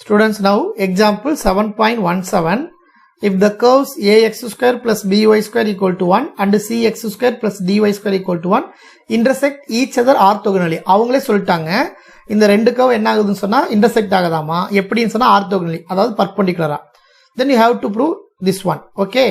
Students, now example 7.17. If the curves ax square plus by square equal to 1 and cx square plus dy square equal to 1 intersect each other orthogonally. அவங்களே சொல்லிட்டாங்க இந்த ரெண்டு curve என்ன ஆகுதுன்னு சொன்னா intersect ஆகுதாமா எப்படின்னு சொன்னா orthogonally அதாவது perpendicular. Then you have to prove this one. Okay.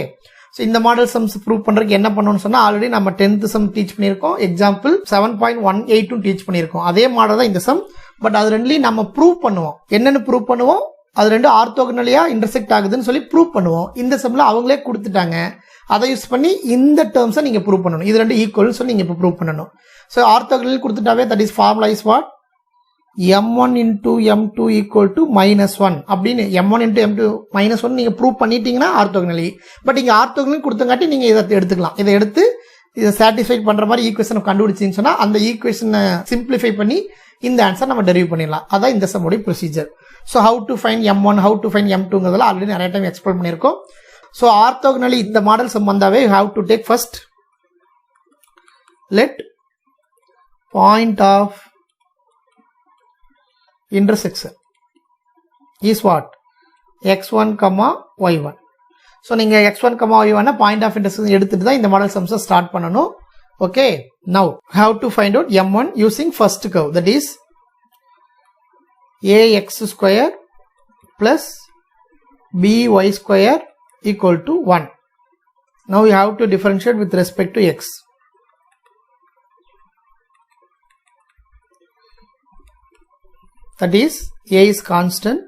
So இந்த மாடல் சம்ஸ் ப்ரூவ் பண்றதுக்கு என்ன பண்ணணும்னு சொன்னா ஆல்ரெடி நம்ம 10th சம் டீச் பண்ணியிருக்கோம். எக்ஸாம்பிள் 7.18 டீச் பண்ணியிருக்கோம். அதே மாடல் தான் இந்த சம். பட் அது ரெண்டுலயும் நம்ம ப்ரூவ் பண்ணுவோம். என்னன்னு ப்ரூவ் பண்ணுவோம்? அது ரெண்டு ஆர்த்தோகனலியா இன்டர்செக்ட் ஆகுதுன்னு சொல்லி ப்ரூவ் பண்ணுவோம். இந்த சம்ல அவங்களே கொடுத்துட்டாங்க. அதை யூஸ் பண்ணி இந்த டேர்ம்ஸை நீங்க ப்ரூவ் பண்ணணும். இது ரெண்டு ஈக்குவல்னு சொல்லி நீங்க இப்போ ப்ரூவ் பண்ணணும். ஸோ ஆர்த்தோகனல் கொடுத்துட்டாவே that is formula is what? m1 into m2 equal to -1 அப்படின்னு m1 into m2 -1 நீங்க ப்ரூவ் பண்ணிட்டீங்கன்னா ஆர்த்தோகனலி. பட் இங்க ஆர்த்தோகனலி கொடுத்தங்காட்டி நீங்க இதை எடுத்துக்கலாம். இதை எடுத்து இதை சாட்டிஸ்ஃபை பண்ற மாதிரி ஈக்குவேஷன் கண்டுபிடிச்சின்னு சொன்னா அந்த ஈக்குவேஷனை சிம்பிளிஃபை பண்ணி இந்த ஆன்சர் நம்ம டெரிவ் பண்ணிடலாம். அதான் இந்த சம்முடைய procedure. So how to find m1, how to find m2ங்கிறதுல ஆல்ரெடி நிறைய டைம் எக்ஸ்பிளைன் பண்ணியிருக்கோம். ஸோ ஆர்த்தோகனலி இந்த மாடல் சம் வந்தாவே how to take first let point of intersection is what? x1, y1. So நீங்க x1, y1 point of intersection எடுத்துட்டு தான் இந்த model சம்ஸை start பண்ணணும். Okay. Now how to find out m1 using first curve, that is ax square plus by square equal to 1. Now you have to differentiate with respect to x. That is a is constant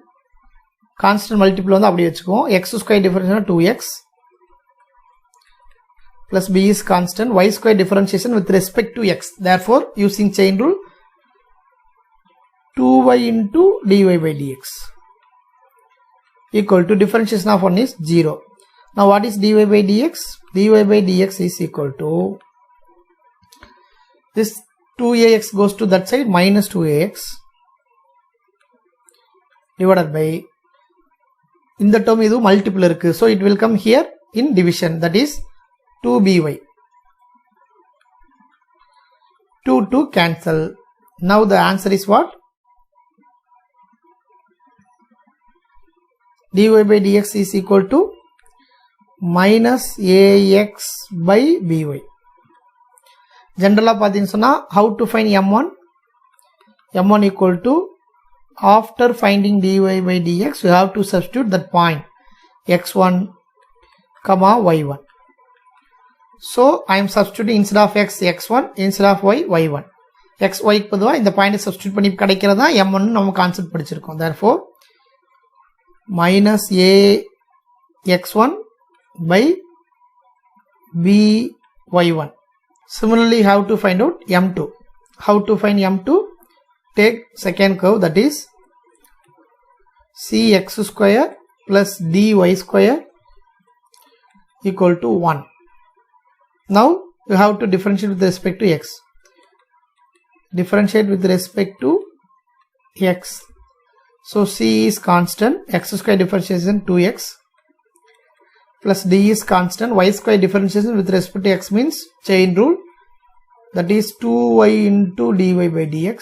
multiple வந்து அப்படியே வெச்சுக்குவோம். x square differentiation 2x plus b is constant, y square differentiation with respect to x. Therefore using chain rule 2y into dy by dx equal to differentiation of 1 is 0. Now what is dy by dx? dy by dx is equal to this 2ax goes to that side minus 2ax divided by in the term idu multiple irukku, so it will come here in division, that is 2by. 2 cancel. Now the answer is what? dy by dx is equal to minus ax by by. Generally பாத்தீங்க சொன்னா how to find m1 equal to after finding dy by dx you have to substitute that point x1 y1. So I am substituting instead of x x1, instead of y y1. x y க்கு பதிலா இந்த point substitute பண்ணி கிடைக்கிறது தான் m1 நம்ம concept படிச்சிருக்கோம். Therefore minus a x1 by b y1. Similarly how to find out m2? How to find m2? Take second curve, that is cx square plus dy square equal to 1. Now you have to differentiate with respect to x. Differentiate with respect to x. So c is constant, x square differentiation 2x plus d is constant, y square differentiation with respect to x means chain rule, that is 2y into dy by dx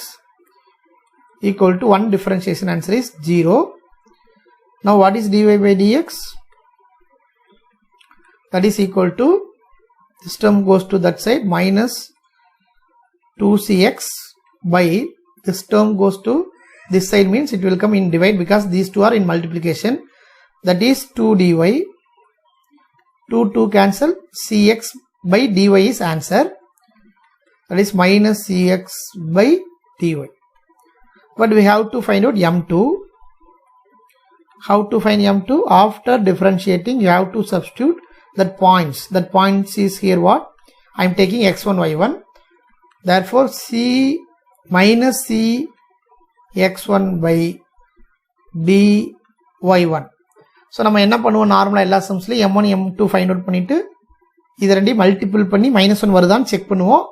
equal to 1. Differentiation answer is 0. Now what is dy by dx? That is equal to this term goes to that side minus 2cx by this term goes to this side, means it will come in divide because these two are in multiplication, that is 2 dy. 2 cancel, cx by dy is answer, that is minus cx by dy. But we have to find out m2. How to find m2? After differentiating you have to substitute that points. That points is here what? I am taking x1 y1. Therefore c minus c x1 by d y1. So நம்ம என்ன பண்ணுவோம், நார்மலா எல்லா சம்ஸ்லயும் m1 m2 find out பண்ணிட்டு இத ரெண்டையும் multiple பண்ணி -1 வருதான்னு செக் பண்ணுவோம்.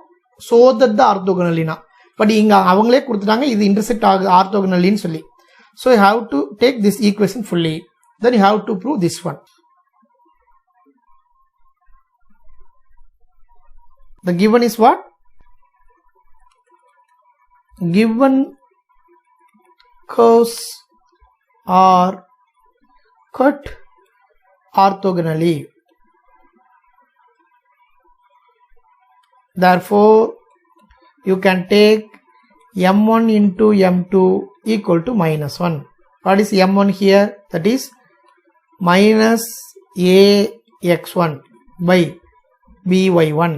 so that the orthogonalனா. பட் இங்க அவங்களே கொடுத்துட்டாங்க இது இன்டர்செக்ட் ஆகுது ஆர்த்தோகனலின்னு சொல்லி. So you have to take this equation fully, then you have to prove this one. The given is what? Given curves are cut orthogonally. Therefore, you can take m1 into m2 equal to minus 1. What is m1 here? That is minus ax1 by by1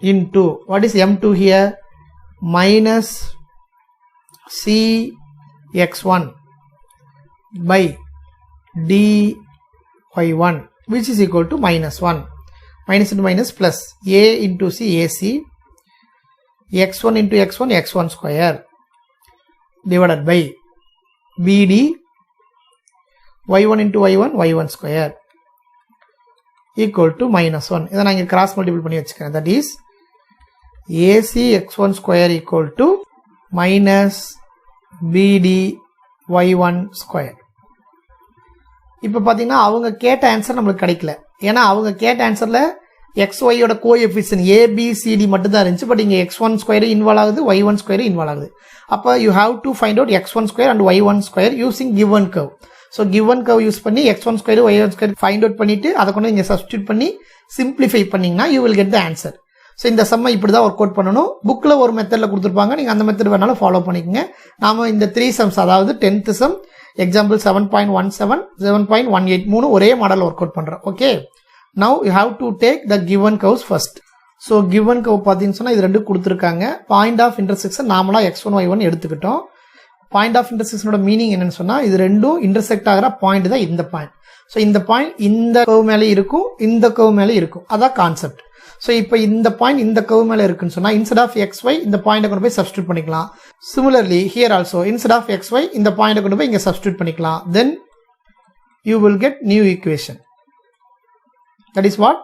into, what is m2 here? Minus cx1 by dy1, which is equal to minus 1. Minus into minus plus, a into c, ac, x1 into x1, x1 square divided by bd, y1 into y1, y1 square equal to minus 1. இதை நான் இங்க cross multiple பண்ணி வச்சுக்கிறேன். That is ac x1 square equal to minus bd y1 square. இப்போ பாத்தீங்கன்னா அவங்க கேட்ட answer நமக்கு கிடைக்கல. ஏன்னா அவங்க கேட்ட ஆன்சர்ல xy யோட coefficient a b c d மட்டும் தான் இருந்துச்சு. பட் இங்க x1 ஸ்கொயர் இன்வால்வ் ஆகுது, y1 ஸ்கொயர் இன்வால்வ் ஆகுது. அப்ப you have to find out x1 square and y1 square using given curve. So given curve use பண்ணி x1 square y1 square find out பண்ணிட்டு அதை கொண்டு இங்க சப்ஸ்டிட்யூட் பண்ணி சிம்பிளிஃபை பண்ணீங்கன்னா you will get the answer. So இந்த சம்மை இப்படி தான் ஒர்க் அவுட் பண்ணணும். புக்கில் ஒரு மெத்தடில் கொடுத்துருப்பாங்க, நீங்கள் அந்த மெத்தட் வேணாலும் ஃபாலோ பண்ணிக்கோங்க. நாம இந்த 3 சம்ஸ், அதாவது 10th சம், எக்ஸாம்பிள் 7.17, 7.18 ஒரே மாடல் ஒர்க் அவுட் பண்ணுறோம். Okay, now you have to take the given curves first. So given curve பார்த்தீங்கன்னு சொன்னால் இது ரெண்டு கொடுத்துருக்காங்க. பாயிண்ட் ஆஃப் இன்டர்செக்ஷன் நாமளாக x1 y1 எடுத்துக்கிட்டோம். பாயிண்ட் ஆஃப் இன்டர்செக்ஷனோட மீனிங் என்னன்னு சொன்னால் இது ரெண்டும் இன்டர்செக்ட் ஆகிற பாயிண்ட் தான் இந்த பாயிண்ட். ஸோ இந்த பாயிண்ட் இந்த கர்வ் மேலே இருக்கும், இந்த கர்வ் மேலே இருக்கும், அதான் கான்செப்ட். ஸோ இப்போ இந்த பாயிண்ட் இந்த கர்வ் மேலே இருக்குன்னு சொன்னால் இன்ஸ்டெட் ஆஃப் xy இந்த பாயிண்டை கொண்டு போய் சப்ஸ்டியூட் பண்ணிக்கலாம். Similarly here also instead of xy இந்த பாயிண்டை கொண்டு போய் இங்கே சப்ஸ்டியூட் பண்ணிக்கலாம். Then you will get new equation. That is what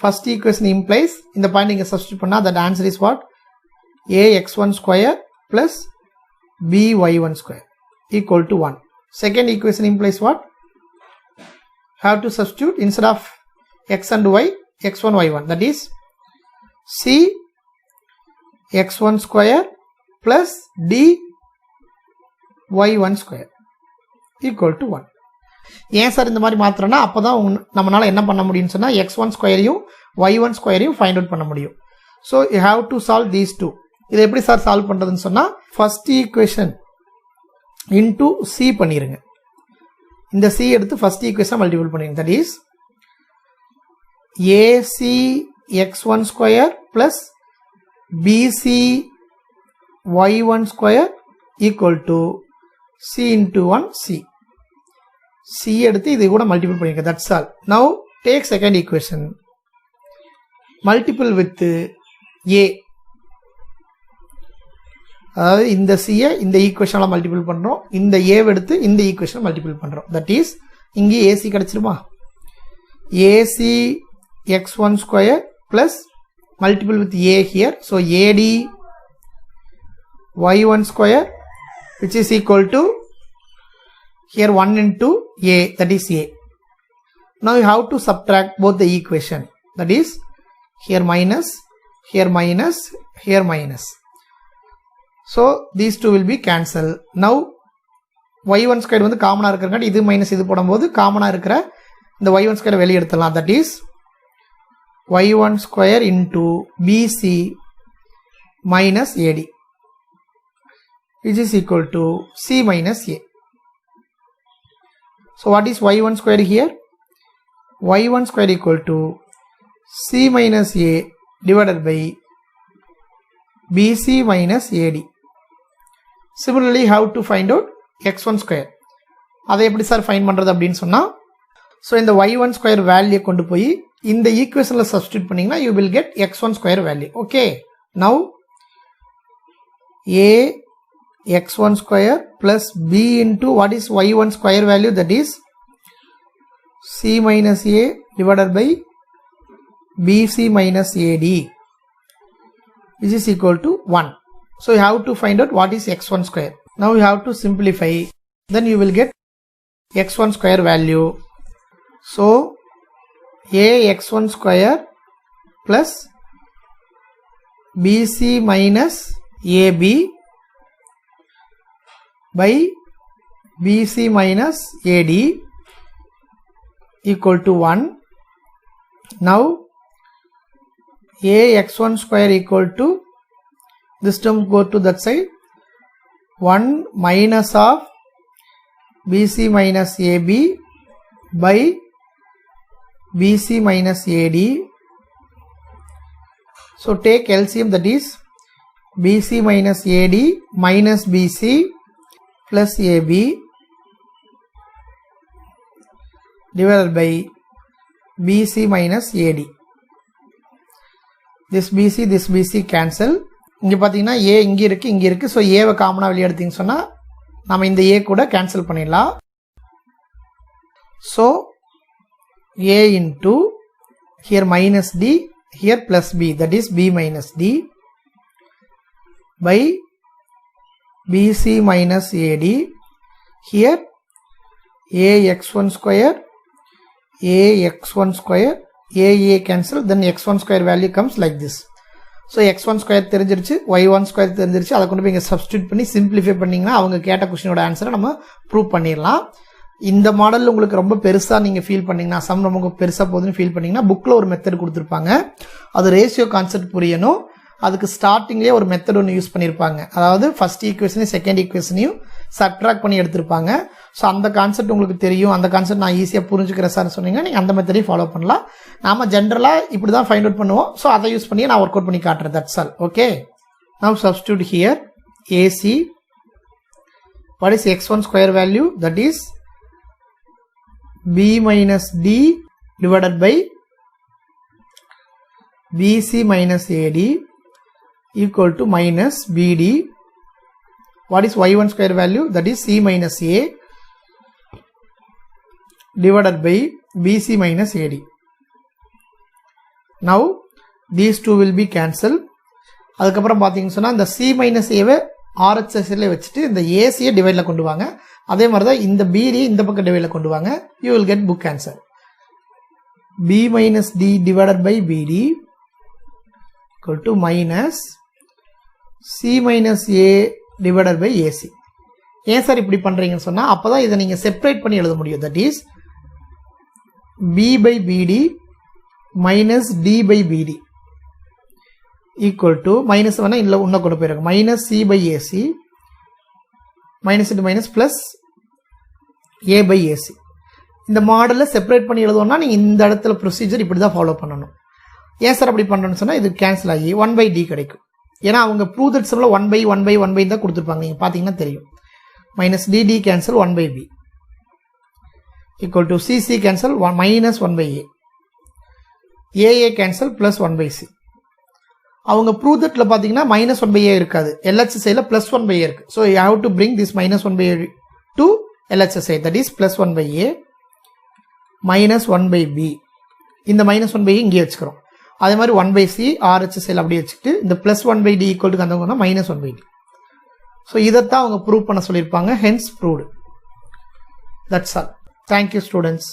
first equation implies. இந்த பாயிண்ட் இங்கே சப்ஸ்டியூட் பண்ணால் that answer is what ax1 square plus by1 square equal to 1. Second equation implies what? Have to substitute instead of x and y, x1 y1, that is c x1 square plus d y1 square equal to 1. ஏன் sir இந்த மாதிரி மாத்திரம்னா அப்பதான் நம்மளால என்ன பண்ண முடியும்னு சொன்னா x1 ஸ்கொயரையும் y1 ஸ்கொயரையும் find out பண்ண முடியும். So you have to solve these two. இதை எப்படி சார் சால்வ் பண்றதுன்னு சொன்னா ஃபர்ஸ்ட் ஈக்குவேஷன் இன்டூ சி பண்ணிருங்க. இந்த சி எடுத்து ஃபர்ஸ்ட் ஈக்குவேஷன் மல்டிபிள் பண்ணிருங்க. That is AC x1 square plus BC y1 square equal to C into 1 C. C எடுத்து இதை கூட மல்டிபிள் பண்ணிருங்க. That's all. Now take second equation, multiple with A. அதாவது இந்த சியை இந்த ஈக்குவேஷனால மல்டிபிள் பண்றோம், இந்த ஏவை எடுத்து இந்த ஈக்குவேஷன் மல்டிபிள் பண்றோம். தட் இஸ் இங்கே ஏசி கிடைச்சிருமா? AC x1 square plus multiple with A here. So AD y1 square which is equal to here 1 into a, that is a. Now you have to subtract both the equation, that is here minus, here minus, here minus. So these two will be cancelled. Now y1 square வந்து காமனா இருக்கிறங்காட்டி இது minus இது போடும்போது காமனா இருக்கிற இந்த y1 square வெளியே எடுத்துடலாம். that is y1 square into bc minus ad which is equal to c minus a. So what is y1 square here? y1 square equal to c minus a divided by bc minus ad. Similarly, how to find out x1 square? அதை எப்படி sir find பண்றது அப்படின்னு சொன்னா, so இந்த y1 square value கொண்டு போய் இந்த ஈக்குவேஷன்ல substitute பண்ணீங்கன்னா you will get x1 square value. Okay, now a x1 square plus b into what is y1 square value, that is c minus a divided by bc minus ad which is equal to 1. So you have to find out what is x1 square. Now you have to simplify, then you will get x1 square value. So a x1 square plus bc minus ab by BC minus AD equal to 1. Now AX1 square equal to, this term go to that side, 1 minus of BC minus AB by BC minus AD. So take LCM, that is BC minus AD minus BC plus AB divided by BC minus AD. This BC cancel. இங்க பாத்தீங்கன்னா A இங்க இருக்கு. So A வை காமனா வெளிய எடுத்தீங்க சொன்னா நாம இந்த A கூட கேன்சல் பண்ணிடலாம். So A into here minus D, here plus B, that is B minus D by BC minus AD. Here AX1 square, AX1 square, AA cancel, then X1 square value comes like this. So X1 square தெரிஞ்சிருச்சு, Y1 square தெரிஞ்சிருச்சு. அதை கொண்டு போய் இங்க substitute பண்ணி simplify பண்ணீங்கன்னா அவங்க கேட்ட क्वेश्चनோட ஆன்சரை நம்ம ப்ரூவ் பண்ணிடலாம். இந்த மாடல் உங்களுக்கு ரொம்ப பெருசா நீங்க ஃபீல் பண்ணீங்கன்னா, சம் ரொம்ப பெருசா போகுதுன்னு ஃபீல் பண்ணீங்கன்னா புக்ல ஒரு மெத்தட் கொடுத்திருப்பாங்க. அது ரேஷியோ கான்செப்ட் புரியணும். அதுக்கு ஸ்டார்டிங்லயே ஒரு மெத்தட் ஒன்று யூஸ் பண்ணிருப்பாங்க. அதாவது ஃபர்ஸ்ட் ஈக்குவேஷனையும் செகண்ட் ஈக்குவேஷனையும் சப்ட்ராக்ட் பண்ணி எடுத்திருப்பாங்க. ஸோ அந்த கான்செப்ட் உங்களுக்கு தெரியும், அந்த கான்செப்ட் நான் ஈஸியாக புரிஞ்சுக்கிறேன் சார் சொன்னீங்கன்னா நீங்கள் அந்த மெத்தடையும் ஃபாலோ பண்ணலாம். நாம ஜென்ரலாக இப்படி தான் ஃபைண்ட் அவுட் பண்ணுவோம். ஸோ அதை யூஸ் பண்ணி நான் ஒர்க் அவுட் பண்ணி காட்டுறேன். That's all. Okay, now substitute here AC. What is x1 square value? That is b minus d divided by bc minus ad equal to minus bd. What is y1 square value? That is c minus a divided by bc minus ad. Now these two will be cancelled. அதுக்கப்புறம் பார்த்தீங்கன்னு சொன்னா இந்த c minus a வை RHSல வச்சுட்டு இந்த AC டிவைட்ல கொண்டு வாங்க. அதே மாதிரி தான் இந்த BD இந்த பக்கம் டிவைட்ல கொண்டு வாங்க. You will get book answer. B minus D divided by BD equal to minus C minus A divided by AC. ஏன் சார் இப்படி பண்றீங்கன்னு சொன்னா அப்பதான் இதை நீங்க செப்பரேட் பண்ணி எழுத முடியும். That is B by BD minus D by BD equal to minus வேணா இல்ல உன்ன கொண்டு போயிருங்க. minus C by AC minus into minus plus A by AC. இந்த மாடலை செப்பரேட் பண்ணி எழுதணும்னா நீங்க இந்த இடத்துல ப்ரொசீஜர் இப்படி தான் ஃபாலோ பண்ணணும். ஏன் சார் அப்படி பண்றேன்னு சொன்னா இது கேன்சல் ஆகி 1 by D கிடைக்கும். ஏன்னா அவங்க prove that சம்ல 1 by 1 by 1 by தான் கொடுத்திருப்பாங்க. நீங்க பாத்தீங்கன்னா தெரியும். minus D D cancel 1 by B equal to C C cancel minus 1 by A. A cancel plus 1 by C. அவங்க ப்ரூவ் தட்ல பாத்தீங்கன்னா minus 1 by A இருக்காது. LHS ல plus 1 by A இருக்கு. So you have to bring this minus 1 by A to LHS, that is plus 1 by A minus 1 by B. இந்த minus 1 by A இங்கே வச்சுக்கிறோம். அதே மாதிரி 1 by C RHS ல அப்படியே வச்சுட்டு இந்த plus 1 by D equal to கந்தவங்க minus 1 by D. So இதைத்தான் அவங்க ப்ரூவ் பண்ண சொல்லியிருப்பாங்க. Hence proved. That's all. Thank you students.